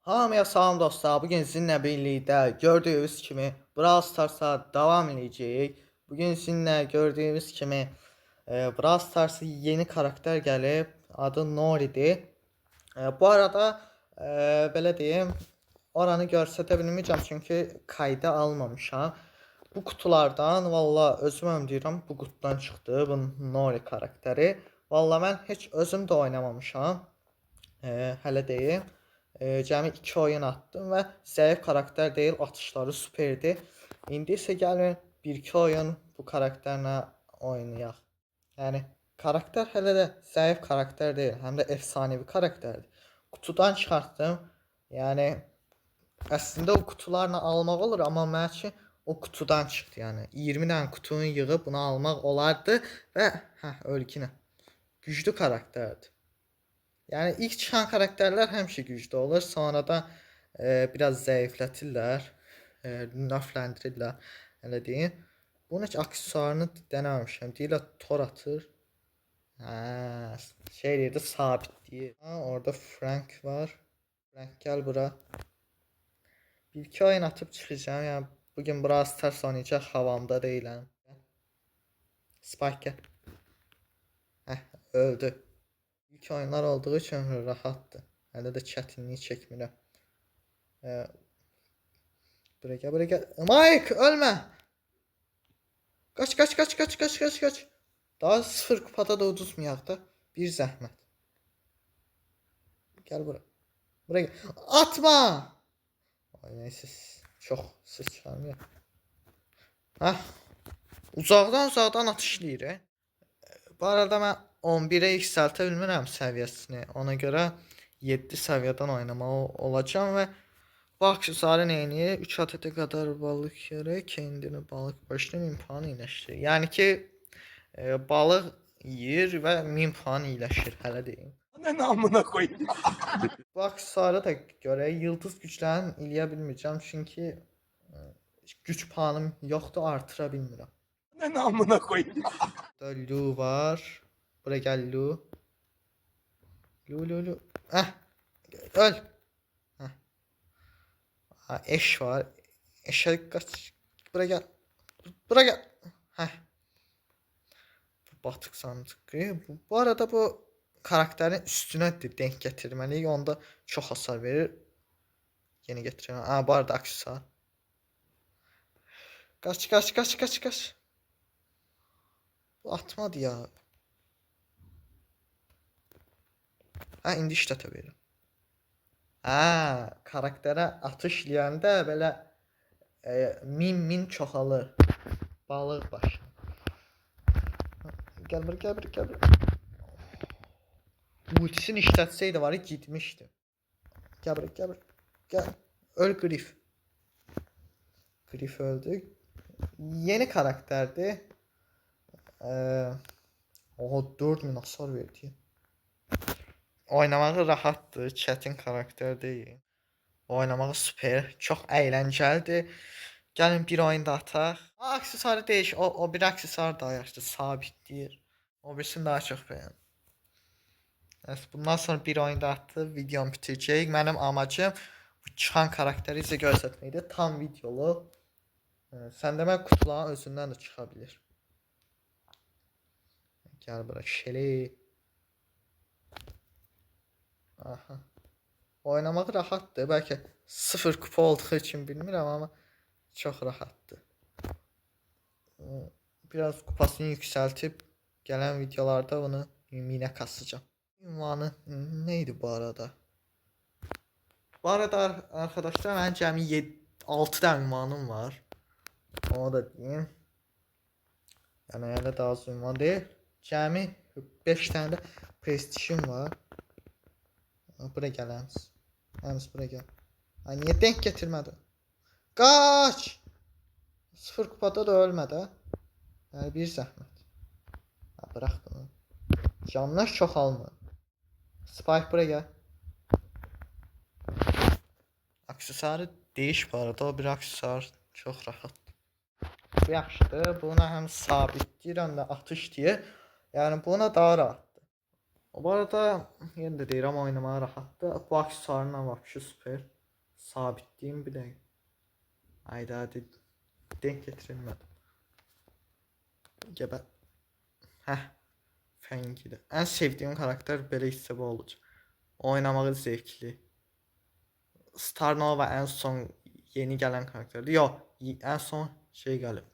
Hamıya salam dostlar. Bugün sizinlə birlikdə gördüyünüz kimi Brawl Stars'a davam edəcəyik. Bugün sizinlə gördüyünüz kimi Brawl Stars'a yeni karakter gəlib. Adı Nori'dir. Bu arada e, belə deyim, oranı göstərə bilməyəcəm çünki kayda almamışam. Bu kutulardan valla özüm deyirəm bu qutudan çıxdı bu Nori karakteri. Valla mən heç özüm də oynamamışam. Hələ deyim. Cəmi 2 oyun attım və zəif karakter deyil, atışları superdi. İndi isə gəlin 1-2 oyun bu karakterlə oynayaq. Yəni karakter hələ də zəif karakter deyil, həm də efsanevi karakterdir. Kutudan çıxartdım. Yəni əslində o kutularla almaq olur, amma mənim üçün o kutudan çıxdı. Yəni 20 dənə kutunu yığıb bunu almaq olardı və ölkünə. Güclü karakterdir. Yani ilk çıxan karakterlər həmişə güclü olur. Sonra da biraz zəiflətirlər. Nerfləndirirlər. Elə deyim. Bunun heç aksesuarını denememişim. Deyirlər tor atır. Şey deyirdi sabit deyir. Orada Frank var. Frank gel bura. Bir iki oyun atıp çıxacağım. Yani bugün Brawl Stars oynayacaq havamda deyiləm. Spike gel. Öldü. İlk oyunlar olduğu için rahattı. Hələ də çətinlik çəkmirəm. Buraya gel. Mike ölmə. Kaç. Daha 0 kupada da uduzmayaq da. Bir zəhmət. Gel bura. Buraya gel. Atma. Ay neyse çox ses çıxarmıyor. Uzaqdan atışlayır. Bu arada mən 11'e yükseltə bilmirəm səviyyəsini. Ona görə 7 səviyyədən oynamalı olacağım və bu aksesuarı neyini 3 adete kadar balık yere kendini balık başına 1000 puan iyiləşdirir. Yəni ki balıq yeyir və 1000 puan iyiləşir. Hələ deyim. Ne namına koyayım. Bu aksesuara da görə yıldız güclərini eləyə bilməyəcəm çünki güc puanım yoxdur, artıra bilmirəm. Ne namına koyayım. Lu var. Buraya gel Lu. Lu. Öl. Eş var. Eşe kaç. Buraya gel. Buraya gel. Batık sandık. Bu arada bu karakterin üstüne denk getirmeliyik. Onda çok hasar verir. Yeni getiriyorum. Bu arada aksesuar. Kaç. Bu atmadı ya. İndi işlətə verir. Karakterə atışlayanda belə min çoxalır. Balıq başı. Gel bura. Ultisini işlətsəydi var gitmişdi. Gel bura. Gel. Öl Griff. Griff öldü. Yeni karakterdi. Oha 4000 hasar verdi. Oynamağı rahatdır, çətin karakter deyil. Oynamağı süper, çox əyləncəlidir. Gəlin bir oyunda ataq. Aksesuarı değiş, o bir aksesuar daha yaxşıdır, sabitləyir. O birisini daha çox bəyəndim. Bundan sonra bir oyunda atıb videomu bitirəcəyik. Mənim amacım bu çıxan karakteri sizə göstərməkdir. Tam videolu. Sən demək kutuların özündən də çıxa bilir. Gəl bura şeli. Oynamaq rahatdır. Bəlkə 0 kupa olduğu için bilmirəm amma çox rahatdır. Biraz kupasını yükseltip gələn videolarda bunu minə kasacağım. Ünvanı neydi bu arada? Bu arada arkadaşlar mənim cəmi 6 tane ünvanım var. Onu da deyim. Yəni hələ daha az ünvan deyil. Cəmi 5 tane də prestijim var. Buraya gel Ems buraya gel. Niye denk getirmedi? Kaç! 0 kupada da ölmedi. Yani bir zəhmət. Bırak bunu. Canlar çoxalmır. Spike buraya gel. Aksesuarı değiş bu arada. O bir aksesuar çok rahat. Bu yaxşıdır. Buna həm sabitləyir, həm də atış diye. Yani buna daha rahat. Bu arada yenə də deyirəm oynamağa rahatdır. Bu aksesuarla vəbşi süper. Sabitleyeyim bir de. Haydi hadi. Denk getirilmedi. Gebe. Heh. Fengi'de. En sevdiğim karakter belə isə bu olacaq. Oynamağı zevkli. Star Nova en son yeni gelen karakterdi. Yok, en son şey gelip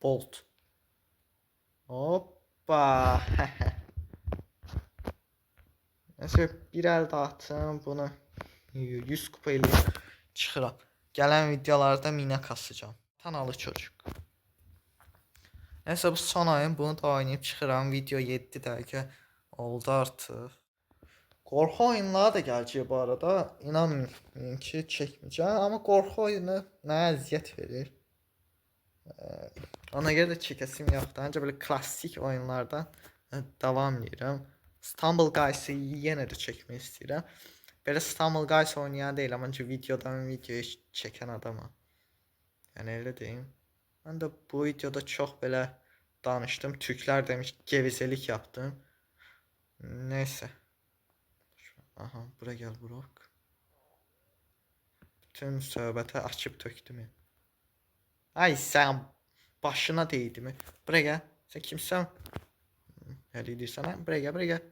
Bolt. Hoppa. Neyse bir el dağıtım bunu 100 kupa ile çıxıram. Gələn videolarda mina kasacağım. Tanalı çocuk. Neyse bu son oyun, bunu da oynayıp çıxıram. Video 7 dəqiqə oldu artıq. Qorxu oyunları da gələcək bu arada. İnanmayın ki çəkməyəcəm, amma qorxu oyunu mənə əziyyət verir. Ona görə də çəkəsim yoxdur. Ancaq belə klassik oyunlardan davam edirəm. Stumble Guys'ı yenə də çəkmək istəyirəm. Belə Stumble Guys oynayan deyiləm, ancaq videodan videoya çəkən adamam. Yəni elə deyim. Mən də bu videoda çox belə danışdım. Türklər demiş gevezelik yaptım. Neyse. Aha, bura gel Burak. Bütün söhbəti açıb tökdüm. Ay sen başına değdi mi? Buraya gel. Sen kimsen? Nerede diyorsan ha? Buraya gel, buraya gel.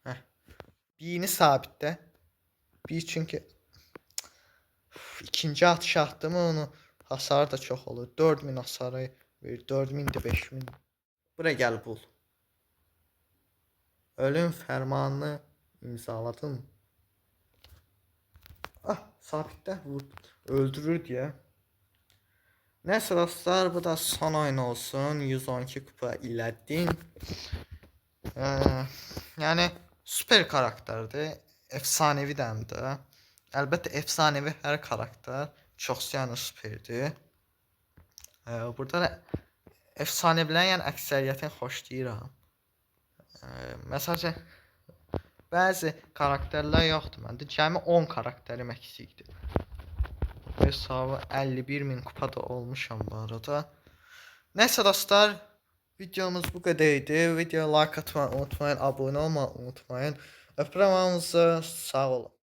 Heh. Birini sabitle. Bir çünkü ikinci atış attı mı onu hasar da çok olur. 4000 hasarı verir. 4000 de 5000. Buraya gel bul. Ölüm fermanını imzaladın. Ah, sabitle vurdu. Öldürür diye. Neyse dostlar, bu da son oyun olsun. 112 kupa ilədim. Yani süper karakterdi. Efsanevi də. Əlbəttə efsanevi hər karakter çox yəni süperdir. Burada da efsanevilərin yəni əksəriyyətini xoşlayıram. Məsələn bəzi karakterlər yoxdur məndə. Cəmi 10 karakterim əksikdir. Hesabı 51.000 kupada olmuşam bu arada. Neyse dostlar, videomuz bu kadarıydı. Videoya like atmayı unutmayın, abone olmayı unutmayın. Öpürəm hamınızı, sağ olun.